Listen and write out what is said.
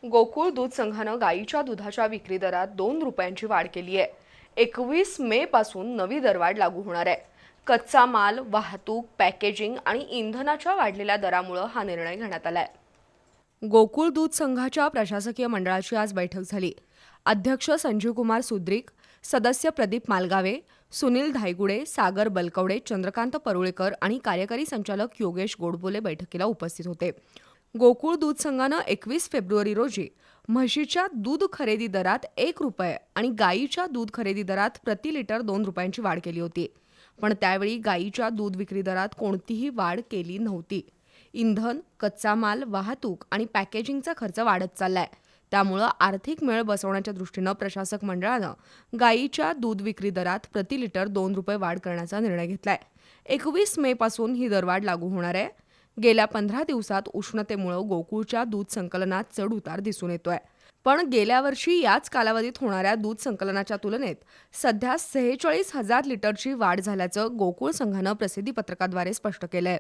गोकुळ दूध संघानं गाईच्या दुधाच्या विक्री दरात 2 रुपयांची वाढ केली आहे. 21 मे पासून नवी दरवाढ लागू होणार आहे. कच्चा माल, वाहतूक, पॅकेजिंग आणि इंधनाच्या वाढलेल्या दरामुळे हा निर्णय घेण्यात आलाय. गोकुळ दूध संघाच्या प्रशासकीय मंडळाची आज बैठक झाली. अध्यक्ष संजीवकुमार सुद्रिक, सदस्य प्रदीप मालगावे, सुनील धायगुडे, सागर बलकवडे, चंद्रकांत परुळेकर आणि कार्यकारी संचालक योगेश गोडबोले बैठकीला उपस्थित होते. गोकुळ दूध संघानं 21 फेब्रुवारी रोजी म्हशीच्या दूध खरेदी दरात 1 रुपये आणि गाईच्या दूध खरेदी दरात प्रति लिटर 2 रुपयांची वाढ केली होती. पण त्यावेळी गाईच्या दूध विक्री दरात कोणतीही वाढ केली नव्हती. इंधन, कच्चा माल, वाहतूक आणि पॅकेजिंगचा खर्च वाढत चाललाय. त्यामुळं आर्थिक मेळ बसवण्याच्या दृष्टीनं प्रशासक मंडळानं गाईच्या दूध विक्री दरात प्रति लिटर 2 रुपये वाढ करण्याचा निर्णय घेतलाय. 21 मे पासून ही दरवाढ लागू होणार आहे. गेल्या 15 दिवसात उष्णतेमुळे गोकुळच्या दूध संकलनात चढ उतार दिसून येतोय. पण गेल्या वर्षी याच कालावधीत होणाऱ्या दूध संकलनाच्या तुलनेत सध्या 46,000 लिटरची वाढ झाल्याचं गोकुळ संघानं प्रसिद्धी पत्रकाद्वारे स्पष्ट केलंय.